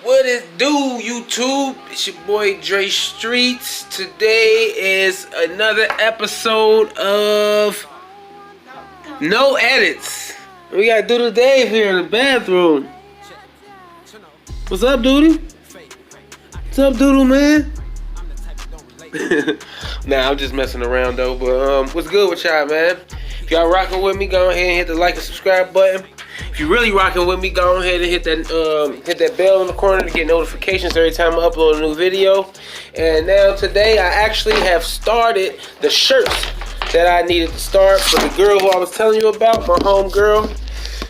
What it do, YouTube? It's your boy Dre Streetz. Today is another episode of No Edits. We got Doodle Dave here in the bathroom. What's up, Doodle? What's up, Doodle, man? Nah, I'm just messing around though. But what's good with y'all, man? If y'all rocking with me, go ahead and hit the like and subscribe button. If you're really rocking with me, go ahead and hit that bell in the corner to get notifications every time I upload a new video. And now today I actually have started the shirts that I needed to start for the girl who I was telling you about, my home girl.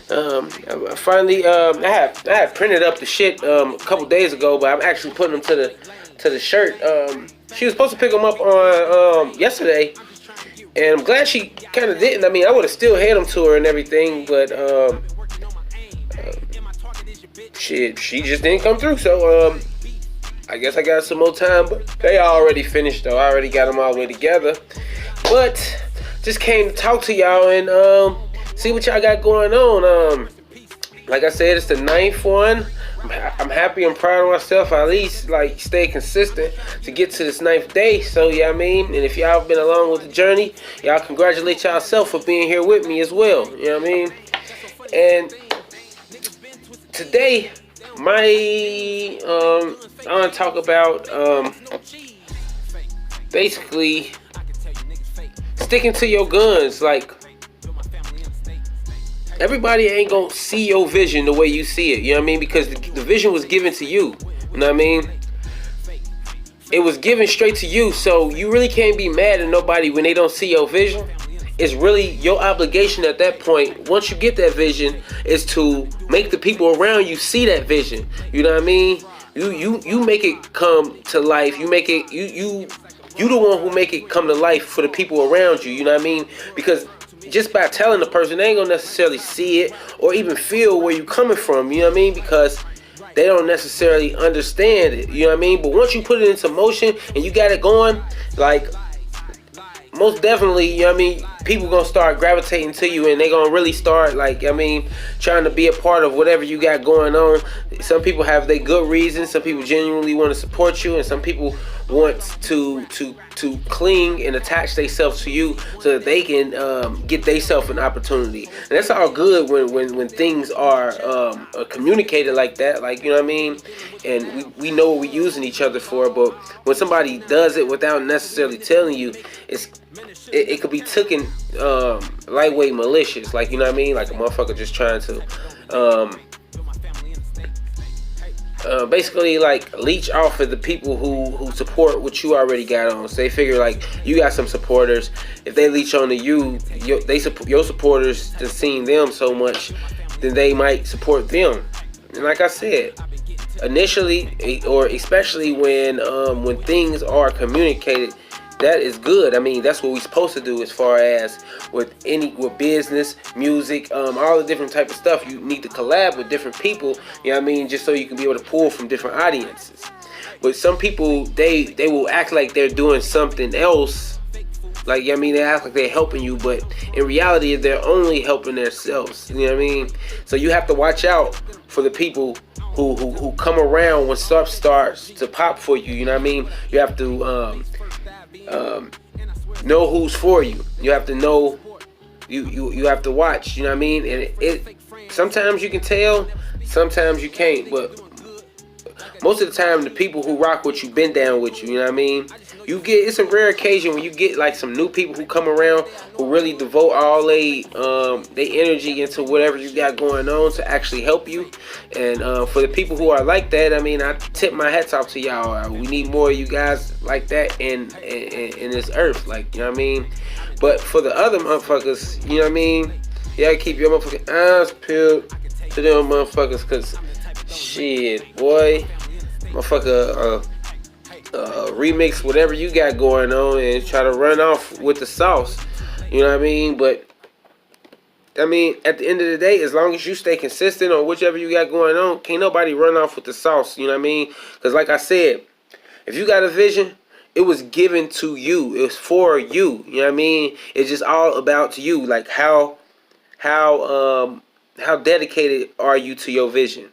I finally I had printed up the shit a couple days ago, but I'm actually putting them to the shirt. She was supposed to pick them up on yesterday, and I'm glad she kind of didn't. I mean, I would have still had them to her and everything, but shit, she just didn't come through. So I guess I got some more time, but they already finished though. I already got them all the way together. But just came to talk to y'all and see what y'all got going on. Like I said, it's the 9th one. I'm happy and proud of myself. I at least like stay consistent to get to this 9th day. So yeah, I mean, and if y'all been along with the journey, y'all congratulate y'allself for being here with me as well. You know what I mean? And today, I want to talk about basically sticking to your guns. Like, everybody ain't gonna see your vision the way you see it, you know what I mean? Because the vision was given to you, you know what I mean? It was given straight to you, so you really can't be mad at nobody when they don't see your vision. It's really your obligation at that point, once you get that vision, is to make the people around you see that vision, you know what I mean? You make it come to life. You make it, you the one who make it come to life for the people around you, you know what I mean? Because just by telling the person, they ain't gonna necessarily see it or even feel where you're coming from, you know what I mean? Because they don't necessarily understand it, you know what I mean? But once you put it into motion and you got it going, like, most definitely, you know what I mean, people gonna start gravitating to you and they gonna really start, like, I mean, trying to be a part of whatever you got going on. Some people have their good reasons. Some people genuinely want to support you, and some people want to cling and attach themselves to you so that they can get themselves an opportunity. And that's all good when things are communicated like that, like, you know what I mean? And we know what we're using each other for. But when somebody does it without necessarily telling you, it could be taken lightweight malicious, like, you know what I mean? Like a motherfucker just trying to basically like leech off of the people who support what you already got on. So they figure like you got some supporters. If they leech on to you, your supporters just seeing them so much, then they might support them. And like I said, initially or especially when things are communicated, that is good. I mean, that's what we're supposed to do as far as with business, music, all the different type of stuff. You need to collab with different people, you know what I mean, just so you can be able to pull from different audiences. But some people, they will act like they're doing something else. Like, you know what I mean, they act like they're helping you, but in reality, they're only helping themselves. You know what I mean? So you have to watch out for the people who come around when stuff starts to pop for you. You know what I mean? You have to know who's for you. You have to know, you have to watch, you know what I mean? And it sometimes you can tell, sometimes you can't, but most of the time the people who rock with you been down with you, you know what I mean? It's a rare occasion when you get like some new people who come around who really devote all their energy into whatever you got going on to actually help you. And for the people who are like that, I mean, I tip my hats off to y'all. We need more of you guys like that in this earth, like, you know what I mean? But for the other motherfuckers, you know what I mean, you gotta keep your motherfucking eyes peeled to them motherfuckers, cause shit, boy, motherfucker, remix whatever you got going on and try to run off with the sauce, you know what I mean? But I mean, at the end of the day, as long as you stay consistent on whichever you got going on, can't nobody run off with the sauce, you know what I mean? Because like I said, if you got a vision, it was given to you. It was for you, you know what I mean? It's just all about you. Like how dedicated are you to your vision?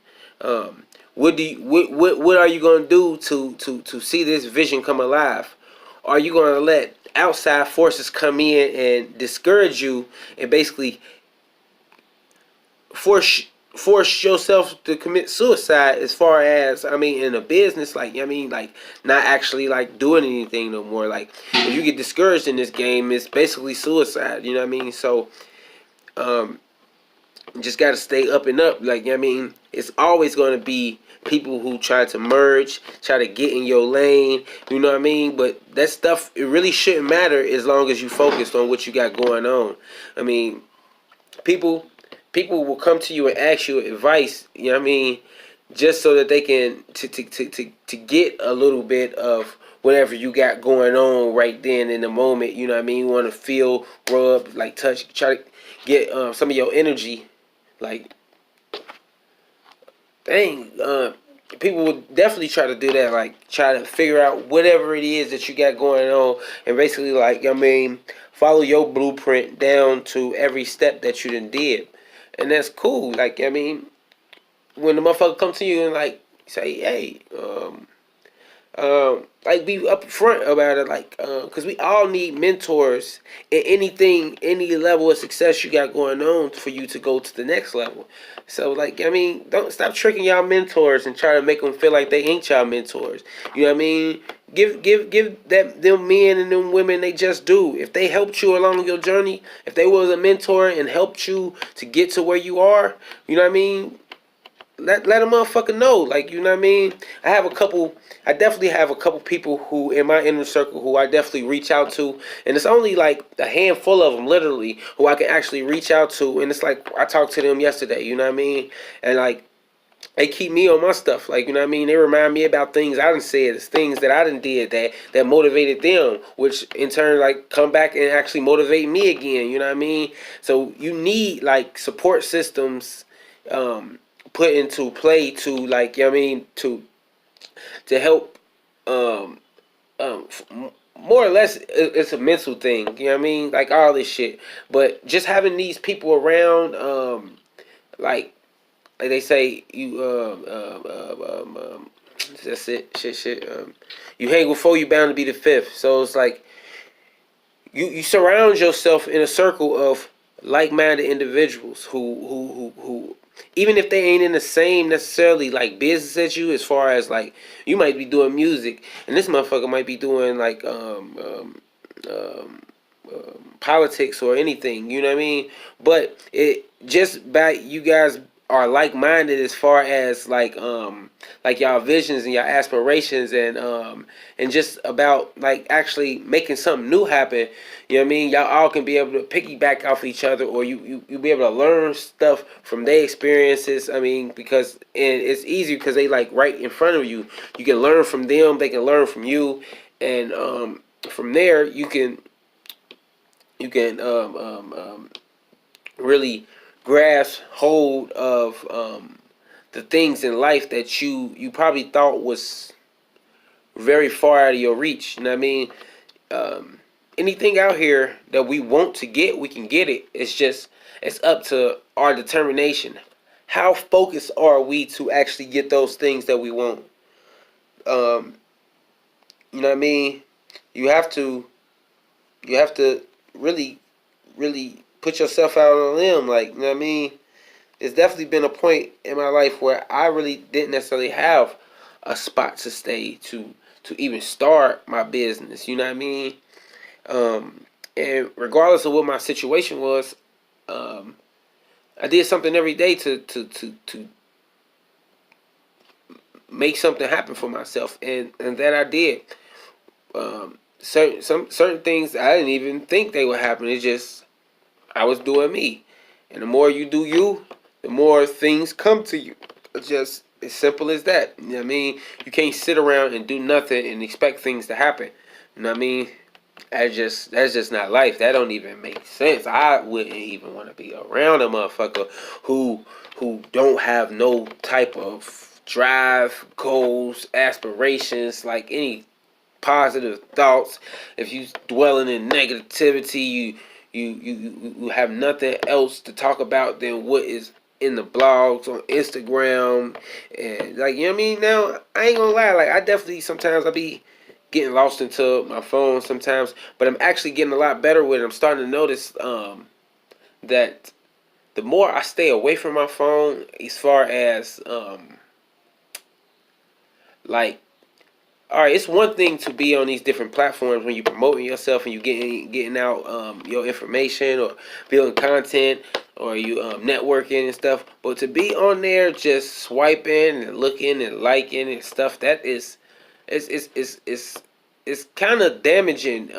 what are you gonna do to see this vision come alive? Are you gonna let outside forces come in and discourage you and basically force force yourself to commit suicide? As far as, I mean, in a business, like, I mean, like, not actually like doing anything no more. Like, if you get discouraged in this game, it's basically suicide. You know what I mean? So just got to stay up and up. Like, I mean, it's always going to be people who try to merge, try to get in your lane. You know what I mean? But that stuff, it really shouldn't matter as long as you focused on what you got going on. I mean, people will come to you and ask you advice. You know what I mean? Just so that they can to get a little bit of whatever you got going on right then in the moment. You know what I mean? You want to feel, rub, like touch, try to get some of your energy. Like, dang, people would definitely try to do that. Like, try to figure out whatever it is that you got going on, and basically, like, I mean, follow your blueprint down to every step that you done did, and that's cool. Like, I mean, when the motherfucker come to you and like say, hey, like, be upfront about it, like, cause we all need mentors in anything, any level of success you got going on for you to go to the next level. So, like, I mean, don't stop tricking y'all mentors and try to make them feel like they ain't y'all mentors. You know what I mean? Give them men and them women they just do. If they helped you along your journey, if they was a mentor and helped you to get to where you are, you know what I mean? Let a motherfucker know. Like, you know what I mean? I definitely have a couple people who in my inner circle who I definitely reach out to, and it's only like a handful of them literally who I can actually reach out to, and it's like I talked to them yesterday, you know what I mean? And like, they keep me on my stuff, like, you know what I mean? They remind me about things I done said, things that I done did that motivated them, which in turn, like, come back and actually motivate me again, you know what I mean? So you need, like, support systems put into play to, like, you know what I mean, to help, more or less, it's a mental thing, you know what I mean, like, all this shit. But just having these people around, like they say, you that's it, shit. You hang with four, you bound to be the fifth. So it's like you surround yourself in a circle of like-minded individuals who even if they ain't in the same necessarily like business as you, as far as like you might be doing music and this motherfucker might be doing like politics or anything, you know what I mean? But it just by you guys are like-minded as far as like y'all visions and y'all aspirations and just about like actually making something new happen. You know what I mean? Y'all all can be able to piggyback off each other, or you be able to learn stuff from their experiences. I mean, because and it's easy because they like right in front of you. You can learn from them, they can learn from you, and from there you can really grasp hold of the things in life that you probably thought was very far out of your reach. You know what I mean? Anything out here that we want to get, we can get it. It's up to our determination. How focused are we to actually get those things that we want? You know what I mean? You have to really put yourself out on a limb. Like, you know what I mean? It's definitely been a point in my life where I really didn't necessarily have a spot to stay to even start my business. You know what I mean? And regardless of what my situation was, I did something every day to make something happen for myself, and that I did. Certain things I didn't even think they would happen. It's just I was doing me, and the more you do you, the more things come to you. It's just as simple as that. You know what I mean? You can't sit around and do nothing and expect things to happen. You know what I mean? That's just not life. That don't even make sense. I wouldn't even want to be around a motherfucker who don't have no type of drive, goals, aspirations, like any positive thoughts. If you dwelling in negativity, you have nothing else to talk about than what is in the blogs on Instagram, and like, you know what I mean. Now I ain't gonna lie, like I definitely sometimes I be getting lost into my phone sometimes, but I'm actually getting a lot better with it. I'm starting to notice that the more I stay away from my phone, as far as like, all right, it's one thing to be on these different platforms when you're promoting yourself and you getting out your information or building content or you networking and stuff. But to be on there just swiping and looking and liking and stuff, that is it's kind of damaging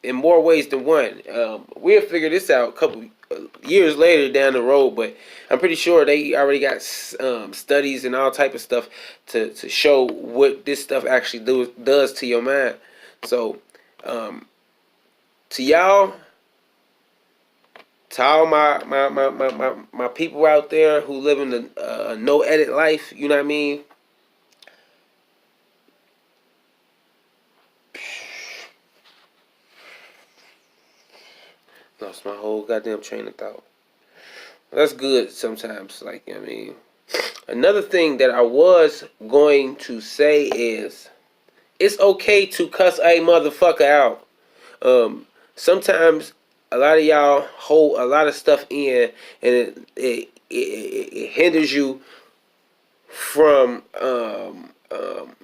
in more ways than one. We'll figure this out a couple years later down the road, but I'm pretty sure they already got studies and all type of stuff to show what this stuff actually does to your mind. So, to y'all, to all my people out there who live in the no edit life, you know what I mean? Lost my whole goddamn train of thought. That's good sometimes, like, you know what I mean? Another thing that I was going to say is it's okay to cuss a motherfucker out. Sometimes a lot of y'all hold a lot of stuff in, and it hinders you from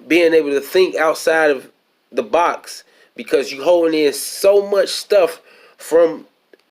being able to think outside of the box because you holding in so much stuff from